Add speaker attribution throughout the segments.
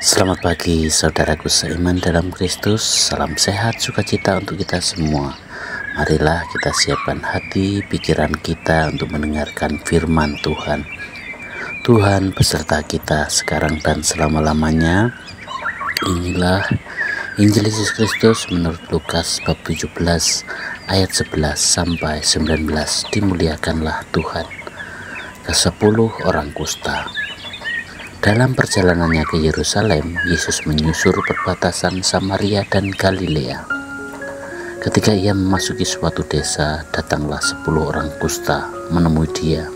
Speaker 1: Selamat pagi saudaraku seiman dalam Kristus. Salam sehat, sukacita untuk kita semua. Marilah kita siapkan hati, pikiran kita untuk mendengarkan firman Tuhan. Tuhan beserta kita sekarang dan selama-lamanya. Inilah Injil Yesus Kristus menurut Lukas bab 17 ayat 11 sampai 19. Dimuliakanlah Tuhan. Ke-10 orang kusta. Dalam perjalanannya ke Yerusalem, Yesus menyusur perbatasan Samaria dan Galilea. Ketika ia memasuki suatu desa, datanglah 10 orang kusta menemui dia.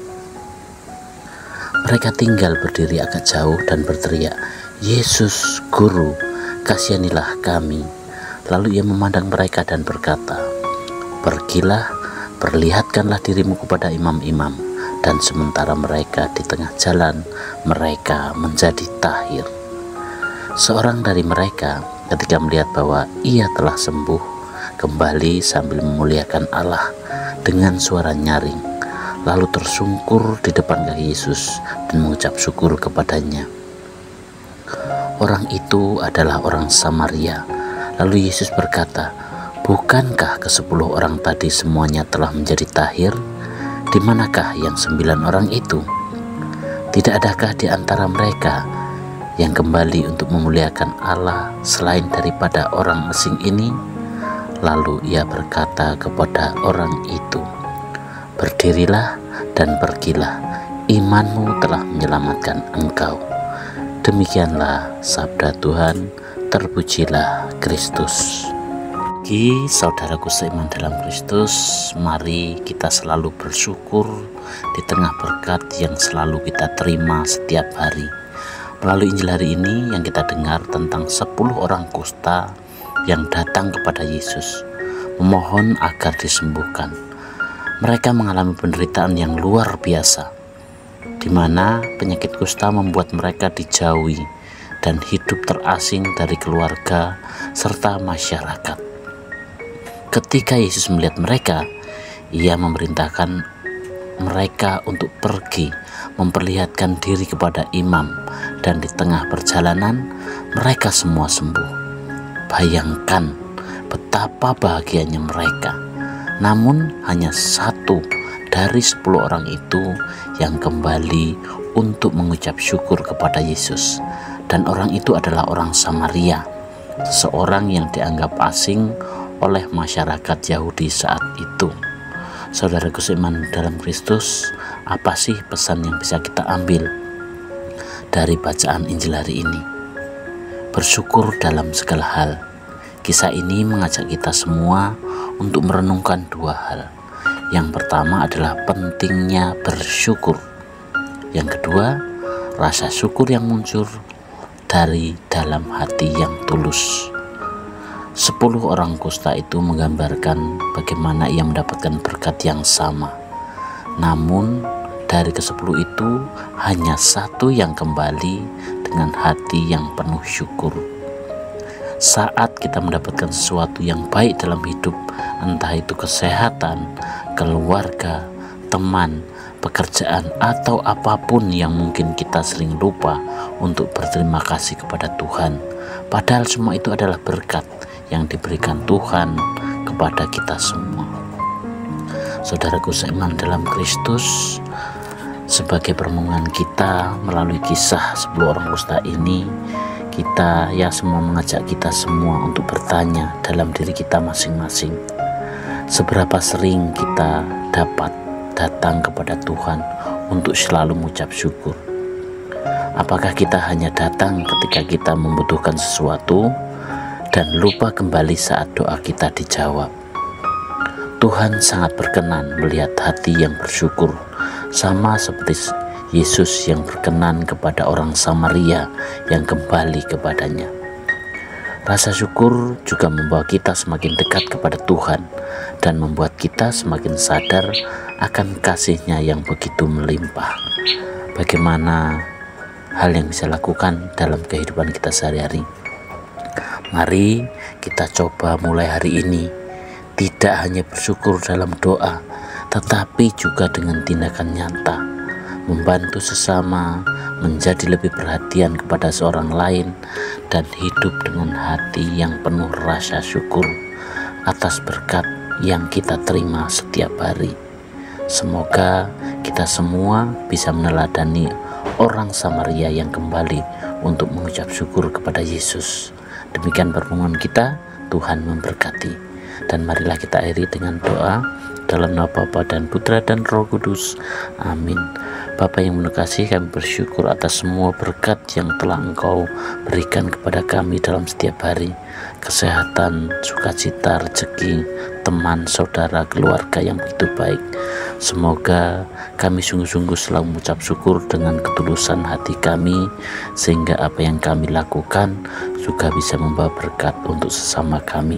Speaker 1: Mereka tinggal berdiri agak jauh dan berteriak, "Yesus, Guru, kasihanilah kami." Lalu ia memandang mereka dan berkata, "Pergilah, perlihatkanlah dirimu kepada imam-imam." Dan sementara mereka di tengah jalan, mereka menjadi tahir. Seorang dari mereka ketika melihat bahwa ia telah sembuh, kembali sambil memuliakan Allah dengan suara nyaring, lalu tersungkur di depan kaki Yesus dan mengucap syukur kepadanya. Orang itu adalah orang Samaria. Lalu Yesus berkata, "Bukankah ke-10 orang tadi semuanya telah menjadi tahir? Di manakah yang 9 orang itu? Tidak adakah di antara mereka yang kembali untuk memuliakan Allah selain daripada orang asing ini?" Lalu ia berkata kepada orang itu, "Berdirilah dan pergilah, imanmu telah menyelamatkan engkau." Demikianlah sabda Tuhan, terpujilah Kristus. Bagi saudaraku seiman dalam Kristus, mari kita selalu bersyukur di tengah berkat yang selalu kita terima setiap hari. Melalui Injil hari ini yang kita dengar tentang 10 orang kusta yang datang kepada Yesus, memohon agar disembuhkan. Mereka mengalami penderitaan yang luar biasa, di mana penyakit kusta membuat mereka dijauhi dan hidup terasing dari keluarga serta masyarakat. Ketika Yesus melihat mereka, ia memerintahkan mereka untuk pergi memperlihatkan diri kepada imam, dan di tengah perjalanan mereka semua sembuh. Bayangkan betapa bahagianya mereka. Namun hanya 1 dari 10 orang itu yang kembali untuk mengucap syukur kepada Yesus, dan orang itu adalah orang Samaria, seseorang yang dianggap asing oleh masyarakat Yahudi saat itu. Saudaraku seiman dalam Kristus, apa sih pesan yang bisa kita ambil dari bacaan Injil hari ini? Bersyukur dalam segala hal. Kisah ini mengajak kita semua untuk merenungkan 2 hal. Yang pertama adalah pentingnya bersyukur. Yang kedua, rasa syukur yang muncul dari dalam hati yang tulus. 10 orang kusta itu menggambarkan bagaimana ia mendapatkan berkat yang sama. Namun dari ke-10 itu hanya 1 yang kembali dengan hati yang penuh syukur. Saat kita mendapatkan sesuatu yang baik dalam hidup, entah itu kesehatan, keluarga, teman, pekerjaan, atau apapun yang mungkin kita sering lupa untuk berterima kasih kepada Tuhan. Padahal semua itu adalah berkat yang diberikan Tuhan kepada kita semua. Saudaraku seiman dalam Kristus, sebagai permohonan kita melalui kisah 10 orang kusta ini, kita semua mengajak kita semua untuk bertanya dalam diri kita masing-masing, seberapa sering kita dapat datang kepada Tuhan untuk selalu mengucap syukur? Apakah kita hanya datang ketika kita membutuhkan sesuatu dan lupa kembali saat doa kita dijawab? Tuhan sangat berkenan melihat hati yang bersyukur, sama seperti Yesus yang berkenan kepada orang Samaria yang kembali kepadanya. Rasa syukur juga membawa kita semakin dekat kepada Tuhan dan membuat kita semakin sadar akan kasih-Nya yang begitu melimpah. Bagaimana hal yang bisa lakukan dalam kehidupan kita sehari-hari? Mari kita coba mulai hari ini tidak hanya bersyukur dalam doa, tetapi juga dengan tindakan nyata, membantu sesama, menjadi lebih perhatian kepada seorang lain, dan hidup dengan hati yang penuh rasa syukur atas berkat yang kita terima setiap hari. Semoga kita semua bisa meneladani orang Samaria yang kembali untuk mengucap syukur kepada Yesus. Demikian permohonan kita, Tuhan memberkati. Dan marilah kita akhiri dengan doa dalam nama Bapa dan Putra dan Roh Kudus. Amin. Bapa yang penuh kasih, kami bersyukur atas semua berkat yang telah Engkau berikan kepada kami dalam setiap hari. Kesehatan, sukacita, rezeki, teman, saudara, keluarga yang begitu baik. Semoga kami sungguh-sungguh selalu mengucap syukur dengan ketulusan hati kami, sehingga apa yang kami lakukan juga bisa membawa berkat untuk sesama kami.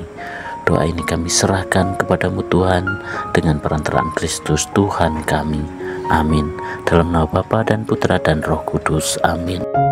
Speaker 1: Doa ini kami serahkan kepadamu Tuhan, dengan perantaraan Kristus Tuhan kami. Amin. Dalam nama Bapa dan Putra dan Roh Kudus. Amin.